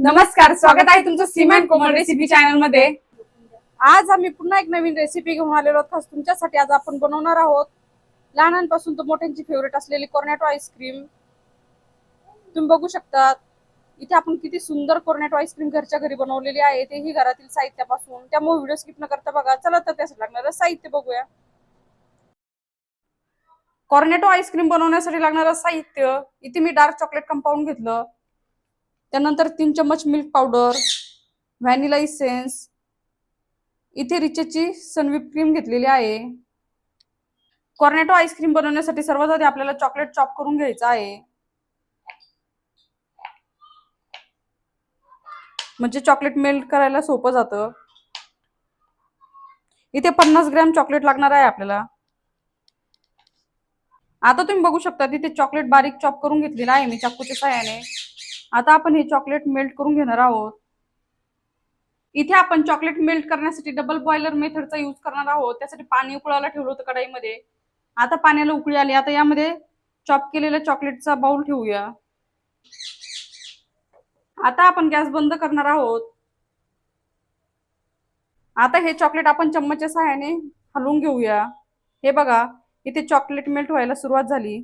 नमस्कार, स्वागत आहे तुमचं सीमा अँड कोमल रेसिपी चॅनल मध्ये। आज आम्ही पुन्हा एक नवीन रेसिपी घेऊन आलेलो आहोत खास तुमच्यासाठी। आज आपण बनवणार आहोत लहानांपासून तर मोठ्यांची फेवरेट असलेली कॉर्नेटो आईस्क्रीम। तुम्ही बघू शकता इथे आपण किती सुंदर कॉर्नेटो आईस्क्रीम घरच्या घरी बनवलेली आहे, तेही घरातील साहित्यापासून। त्यामुळे व्हिडिओ स्किप न करता बघा। चला तर त्यासाठी लागणारं साहित्य बघूया। कॉर्नेटो आईस्क्रीम बनवण्यासाठी लागणारं साहित्य इथे मी डार्क चॉकलेट कंपाऊंड घेतलं, त्यानंतर 3 चम्मच मिल्क पावडर, व्हॅनिला इसेन्स, इथे रिचेची सनविप क्रीम घेतलेली आहे। कॉर्नेटो आईस्क्रीम बनवण्यासाठी सर्वात आधी आपल्याला चॉकलेट चॉप करून घ्यायचं आहे, म्हणजे चॉकलेट मेल्ट करायला सोपं जातं। इथे 50 ग्रॅम चॉकलेट लागणार आहे आपल्याला। आता तुम्ही बघू शकता तिथे चॉकलेट बारीक चॉप करून घेतलेला आहे मी चाकूच्या सहाय्याने। आता आपण हे चॉकलेट मेल्ट करून घेणार आहोत। इथे आपण चॉकलेट मेल्ट करण्यासाठी डबल बॉयलर मेथडचा यूज करणार आहोत। त्यासाठी पाणी उकळायला ठेवलं होतं कढईमध्ये। आता पाण्याला उकळी आली। आता यामध्ये चॉप केलेल्या चॉकलेटचा बाउल ठेवूया। आता आपण गॅस बंद करणार आहोत। आता हे चॉकलेट आपण चम्मचच्या सहाय्याने हलवून घेऊया। हे बघा इथे चॉकलेट मेल्ट व्हायला सुरुवात झाली।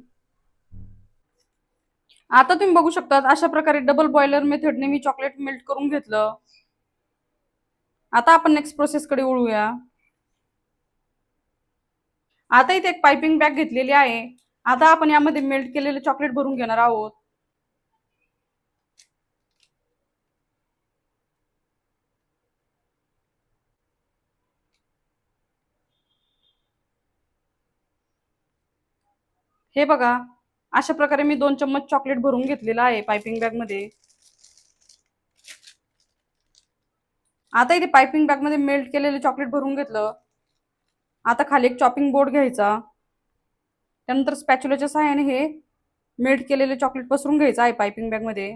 आता तुम्ही बघू शकता अशा प्रकारे डबल बॉयलर मेथडने मी चॉकलेट मेल्ट करून घेतलं। आता आपण नेक्स्ट प्रोसेस कडे वळूया। आता इथे एक पाइपिंग बॅग घेतलेली आहे। आता आपण यामध्ये मेल्ट केलेले चॉकलेट भरून घेणार आहोत। हे बघा अशा प्रकारे मी 2 चम्मच चॉकलेट भरून घेतलेला आहे पाइपिंग बॅग मध्ये। आता इथे पाइपिंग बॅग मध्ये मेल्ट केलेले चॉकलेट भरून घेतलं। आता खाली एक चॉपिंग बोर्ड घ्यायचा, त्यानंतर स्पॅच्युलाच्या सहाय्याने हे मेल्ट केलेले चॉकलेट पसरून घ्यायचं आहे पाइपिंग बॅग मध्ये।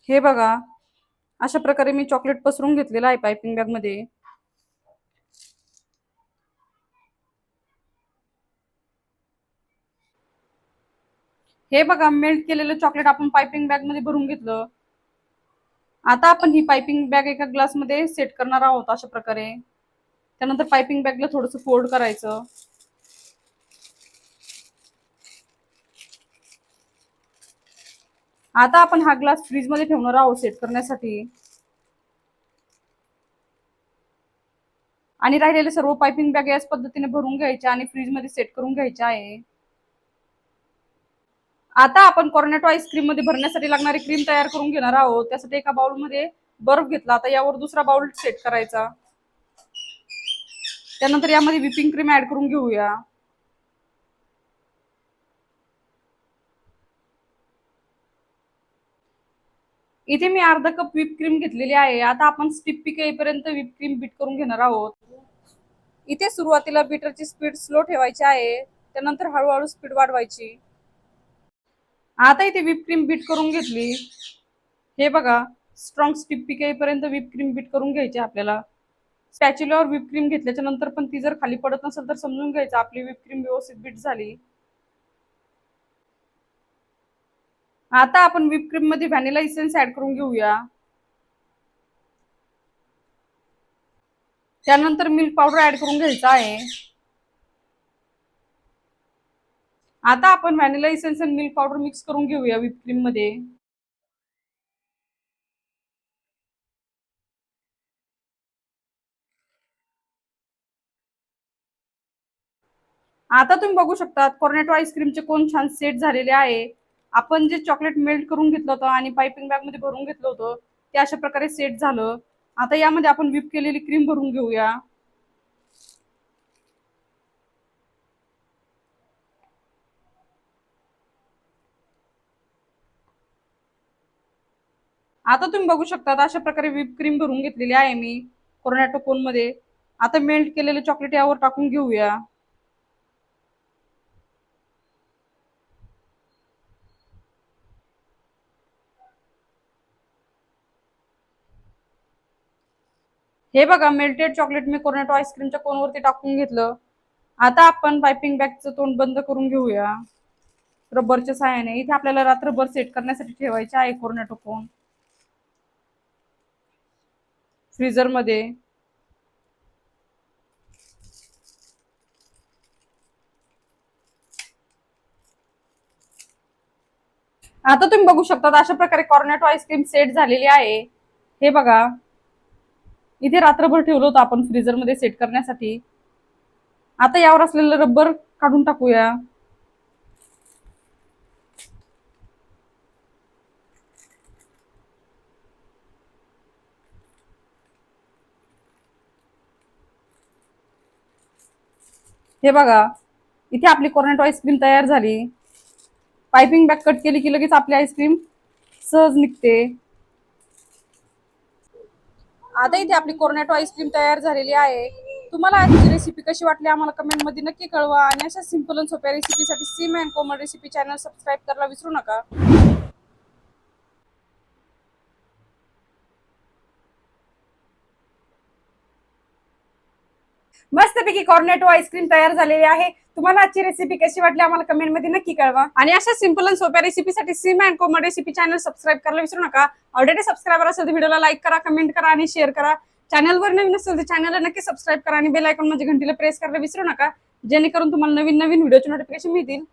हे बघा अशा प्रकारे मी चॉकलेट पसरून घेतलेलं आहे पाइपिंग बॅग मध्ये। हे बघा मेल्ट केलेलं चॉकलेट आपण पाइपिंग बॅग मध्ये भरून घेतलं। आता आपण ही पाइपिंग बॅग एका ग्लास मध्ये सेट करणार आहोत अशा प्रकारे। त्यानंतर पाइपिंग बॅगला थोडंसं फोल्ड करायचं। आता आपण हा ग्लास फ्रीज मध्ये ठेवणार आहोत सेट करण्यासाठी। आणि राहिलेले सर्व पाइपिंग बॅग याच पद्धतीने भरून घ्यायच्या आणि फ्रीज मध्ये सेट करून घ्यायच्या आहे। आता आपण कॉर्नेटो आईस्क्रीम मध्ये भरण्यासाठी लागणारी क्रीम तयार करून घेणार आहोत। त्यासाठी एका बाउल मध्ये बर्फ घेतला। आता यावर दुसरा बाउल सेट करायचा। त्यानंतर यामध्ये व्हिपिंग क्रीम ऍड करून घेऊया। इथे मी अर्धा कप व्हिप क्रीम घेतलेली आहे। आता आपण स्टिप पीक येईपर्यंत व्हिप क्रीम बीट करून घेणार आहोत। इथे सुरुवातीला बीटरची स्पीड स्लो ठेवायची आहे, त्यानंतर हळूहळू स्पीड वाढवायची। आता इथे व्हिप क्रीम बीट करून घेतली। हे बघा स्ट्रॉंग स्टिप पीक येईपर्यंत व्हिप क्रीम बीट करून घ्यायची आपल्याला। स्पॅच्युलावर व्हिप क्रीम घेतल्याच्या नंतर पण ती जर खाली पडत नसेल तर समजून घ्यायचं आपली व्हिप क्रीम व्यवस्थित बीट झाली। आता आपण व्हिप क्रीम मध्ये व्हॅनिला इसेन्स ऍड करून घेऊया। त्यानंतर मिल्क पावडर ऍड करून घ्यायचा आहे। आता आपण व्हॅनिला इसेन्स आणि मिल्क पावडर मिक्स करून घेऊया व्हिप क्रीम मध्ये। आता तुम्ही बघू शकता कॉर्नेटो आईस्क्रीमचे कोन छान सेट झालेले आहे। आपण जे चॉकलेट मेल्ट करून घेतलं होतं आणि पाइपिंग बॅग मध्ये भरून घेतलं होतं ते अशा प्रकारे सेट झालं। आता यामध्ये आपण व्हिप केलेली क्रीम भरून घेऊया। आता तुम्ही बघू शकता अशा प्रकारे व्हिप क्रीम भरून घेतलेली आहे मी कॉर्नेटो कोन मध्ये। आता मेल्ट केलेले चॉकलेट यावर टाकून घेऊया। हे बघा, मेल्टेड चॉकलेट मी कोर्नेटो आईस्क्रीमच्या कोनवरती टाकून घेतलं. आता आपण पायपिंग बॅगचं तोंड बंद करून घेऊया रबरच्या सहाय्याने. इथे आपल्याला रात्रभर सेट करण्यासाठी ठेवायचे आहे कोर्नेटो कोन फ्रीजर मध्ये. आता तुम्ही बघू शकता अशा प्रकारे कॉर्नेटो आईस्क्रीम सेट झालेली आहे. हे बघा, इथे रात्रभर ठेवलं होतं आपण फ्रीजर मध्ये सेट करण्यासाठी. आता यावर असलेलं रबर काढून टाकूया. हे बघा, इथे आपली कॉर्नेटो आईस्क्रीम तयार झाली. पायपिंग बॅग कट केली की लगेच आपली आईस्क्रीम सहज निघते. आता इथे आपली कॉर्नेटो आईस्क्रीम तयार झालेली आहे. तुम्हाला आजची रेसिपी कशी वाटली आम्हाला कमेंट मध्ये नक्की कळवा. आणि अशा सिंपल आणि सोप्या रेसिपीसाठी Seema and Komal recipe channel subscribe करायला विसरू नका. मस्तपैकी कॉर्नेटो आईस्क्रीम तयार झालेली आहे. तुम्हाला आजची रेसिपी कशी वाटली आम्हाला कमेंट मध्ये नक्की कळवा. आणि अशा सिंपल आणि सोप्या रेसिपीसाठी Seema and Komal recipe channel subscribe करायला विसरू नका. ऑलरेडी सबस्क्रायबर असेल तर व्हिडिओला लाईक करा, कमेंट करा आणि शेअर करा. चॅनलवर नवीन असेल तर चॅनलला नक्की सबस्क्राईब करा आणि बेल आयकॉन म्हणजे घंटीला प्रेस करायला विसरू नका, जेणेकरून तुम्हाला नवीन नवीन व्हिडिओचे नोटिफिकेशन मिळतील.